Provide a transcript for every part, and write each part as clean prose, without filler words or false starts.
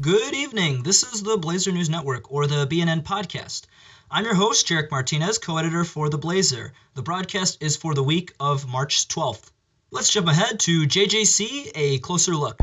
Good evening. This is the Blazer News Network, or the BNN podcast. I'm your host, Jarek Martinez, co-editor for The Blazer. The broadcast is for the week of March 12th. Let's jump ahead to JJC, a closer look.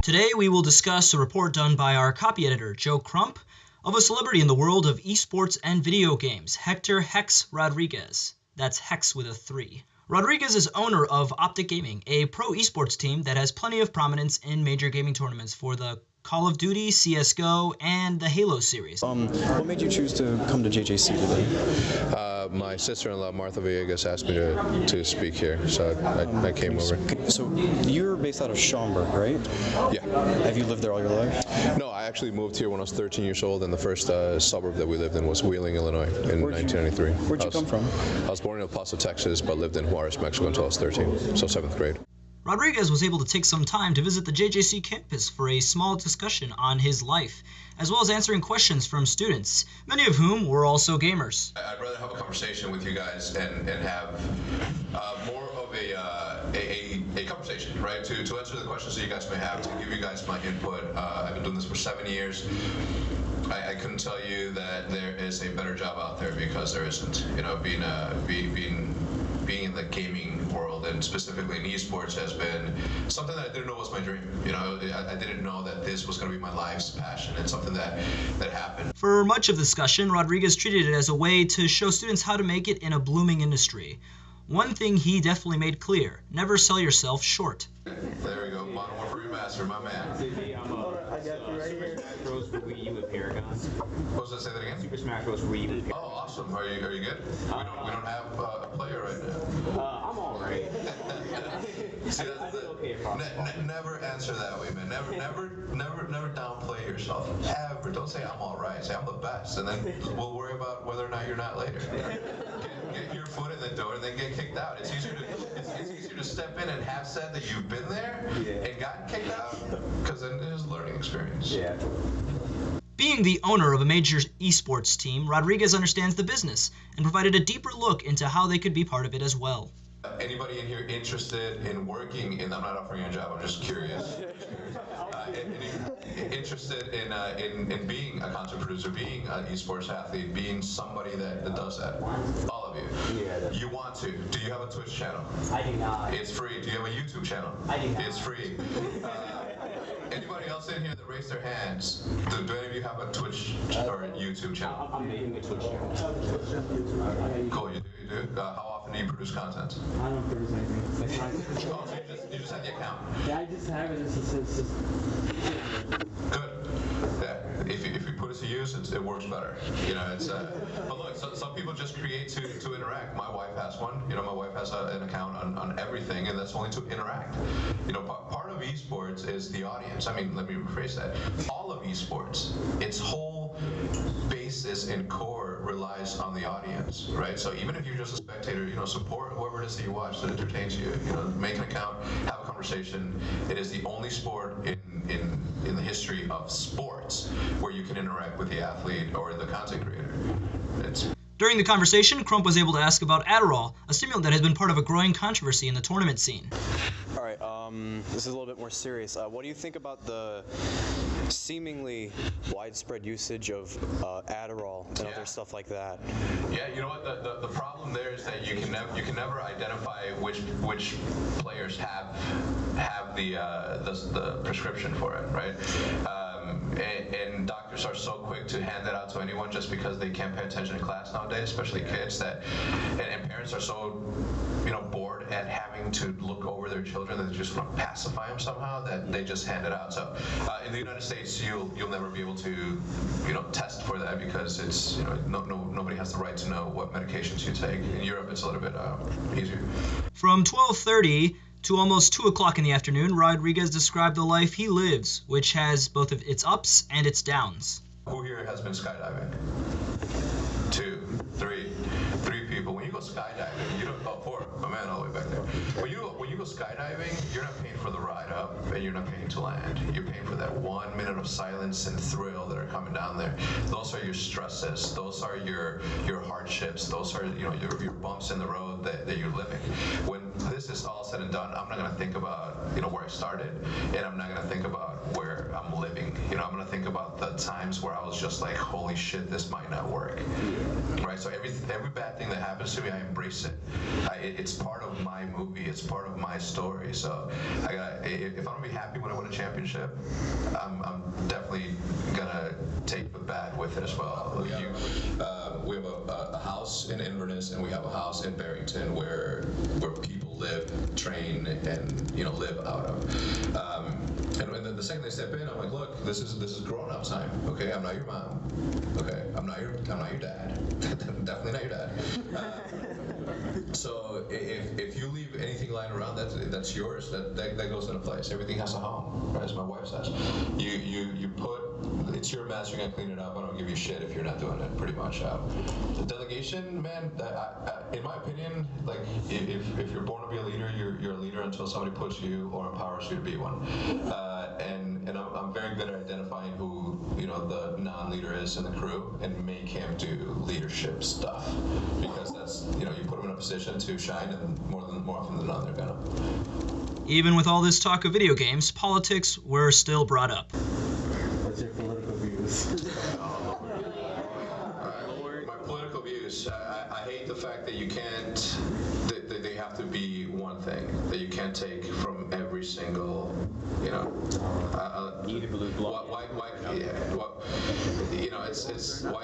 Today we will discuss a report done by our copy editor, Joe Crump, of a celebrity in the world of esports and video games, Hector Hex Rodriguez. That's Hex with a 3. Rodriguez is owner of Optic Gaming, a pro esports team that has plenty of prominence in major gaming tournaments for the Call of Duty, CSGO, and the Halo series. What made you choose to come to JJC today? My sister-in-law, Martha Villegas, asked me to speak here, so I came over. So you're based out of Schaumburg, right? Yeah. Have you lived there all your life? No, I actually moved here when I was 13 years old, and the first suburb that we lived in was Wheeling, Illinois, in 1993. Where'd you come from? I was born in El Paso, Texas, but lived in Juarez, Mexico until I was 13, so 7th grade. Rodriguez was able to take some time to visit the JJC campus for a small discussion on his life, as well as answering questions from students, many of whom were also gamers. I'd rather have a conversation with you guys and have more of a conversation, right? To answer the questions that you guys may have, to give you guys my input. I've been doing this for 7 years. I couldn't tell you that there is a better job out there, because there isn't. You know, being in the gaming world, and specifically in esports, has been something that I didn't know was my dream. You know, I didn't know that this was going to be my life's passion, and something that happened. For much of the discussion, Rodriguez treated it as a way to show students how to make it in a blooming industry. One thing he definitely made clear: never sell yourself short. There we go. Modern Warfare Remastered, my man. I got you right here. Super Smash Bros. For Wii U with Paragon. What was that? Say that again? Super Smash Bros. For Wii U with Paragon. Oh, awesome. Are you good? We don't have a player right now. I'm alright. See, I feel okay across never answer that way, man. Never downplay yourself. Ever. Don't say I'm all right. Say I'm the best, and then we'll worry about whether or not you're not later. Get your foot in the door and then get kicked out. It's easier to step in and have said that you've been there and gotten kicked out, because then it is a learning experience. Yeah. Being the owner of a major esports team, Rodriguez understands the business and provided a deeper look into how they could be part of it as well. Anybody in here interested in working in? I'm not offering you a job. I'm just curious. Interested in being a content producer, being an esports athlete, being somebody that does that? All of you. Yeah. You want to? Do you have a Twitch channel? I do not. It's free. Do you have a YouTube channel? I do not. It's free. Anybody else in here that raised their hands? Do any of you have a Twitch or a YouTube channel? I'm making a Twitch channel. Cool, you do? How often do you produce content? I don't produce anything. Oh, so you just have the account? Yeah, I just have it. It's just... Good. Yeah. If you put it to use, it works better. You know, it's. But look, some people just create to interact. My wife has one. You know, my wife has an account on everything, and that's only to interact. You know, part of esports is the audience. I mean, let me rephrase that. All of esports, its whole basis and core relies on the audience, right? So even if you're just a spectator, you know, support whoever it is that you watch that entertains you. You know, make an account, have a conversation. It is the only sport in the history of sports where you can interact with the athlete or the content creator. During the conversation, Crump was able to ask about Adderall, a stimulant that has been part of a growing controversy in the tournament scene. All right, this is a little bit more serious. What do you think about the seemingly widespread usage of Adderall and other stuff like that? Yeah, you know what? The problem there is that you can never identify which players have the prescription for it, right? And doctors are so quick to hand that out to anyone just because they can't pay attention in class nowadays, especially kids. And parents are so, you know, bored at having to look over their children that they just want to pacify them somehow that they just hand it out. So in the United States, you'll never be able to, you know, test for that, because it's, you know, nobody has the right to know what medications you take. In Europe, it's a little bit easier. From 12:30 to almost 2 o'clock in the afternoon, Rodriguez described the life he lives, which has both of its ups and its downs. Who here has been skydiving? 2, 3 people. When you go skydiving, you don't. Oh, 4. my man all the way back there. When you go skydiving, you're not paying for the ride up, and you're not paying to land. You're paying for that 1 minute of silence and thrill that are coming down there. Those are your stresses. Those are your hardships. Those are your bumps in the road that you're living. When this is all said and done, I'm not gonna think about where I started, and I'm not gonna think about where I'm living. I'm gonna think about the times where I was just like, holy shit, this might not work. Right? So every bad thing that happens to me, I embrace it. It's part of my movie. It's part of my story. So if I'm gonna be happy when I win a championship, I'm definitely gonna take the bad with it as well. We have a house in Inverness, and we have a house in Barrington where people live, train, and live out of. And then the second they step in, I'm like, look, this is grown-up time. Okay, I'm not your mom. Okay, I'm not your dad. Definitely not your dad. So if you leave anything lying around that's yours, that goes into place. Everything has a home, right? As my wife says. You put, it's your mess, you're gonna clean it up. I don't give you shit if you're not doing it, pretty much. The delegation, man, in my opinion, like if you're born to be a leader, you're a leader until somebody puts you or empowers you to be one. And I'm very good at identifying who the non-leader is in the crew and make him do leadership stuff, because that's you put him in a position to shine, and more often than not they're gonna. Even with all this talk of video games, politics were still brought up. What's your political views? My political views. I hate the fact that you can't. That they have to be one thing. That you can't take from every single. Either blue block. Why why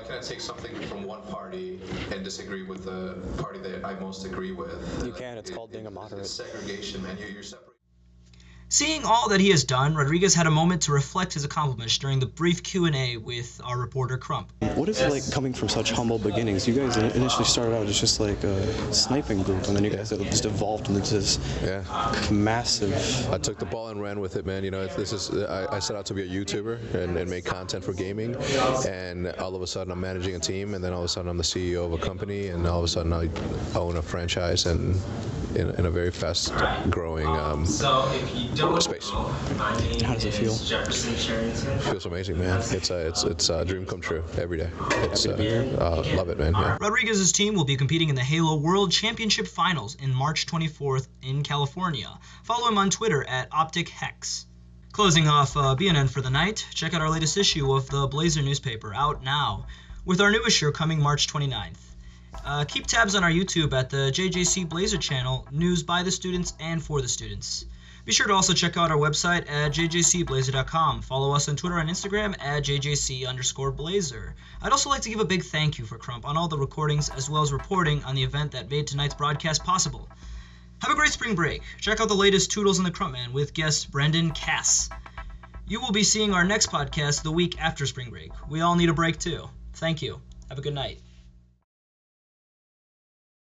can I take something from one party and disagree with the party that I most agree with? You can. It's called being a moderate. It's segregation, man. You're separate. Seeing all that he has done, Rodriguez had a moment to reflect his accomplishments during the brief Q&A with our reporter Crump. What is it like coming from such humble beginnings? You guys initially started out as just like a sniping group, and then you guys have just evolved into this massive. I took the ball and ran with it, man. I set out to be a YouTuber and make content for gaming, and all of a sudden I'm managing a team, and then all of a sudden I'm the CEO of a company, and all of a sudden I own a franchise and in a very fast-growing space. How does it feel? It feels amazing, man. It's a dream come true every day. Love it, man. Yeah. Rodriguez's team will be competing in the Halo World Championship Finals in March 24th in California. Follow him on Twitter at OpticHex. Closing off BNN for the night, check out our latest issue of the Blazer newspaper, out now, with our new issue coming March 29th. Keep tabs on our YouTube at the JJC Blazer channel, news by the students and for the students. Be sure to also check out our website at jjcblazer.com. Follow us on Twitter and Instagram at jjc_blazer. I'd also like to give a big thank you for Crump on all the recordings as well as reporting on the event that made tonight's broadcast possible. Have a great spring break. Check out the latest Toodles and the Crump Man with guest Brendan Cass. You will be seeing our next podcast the week after spring break. We all need a break too. Thank you. Have a good night.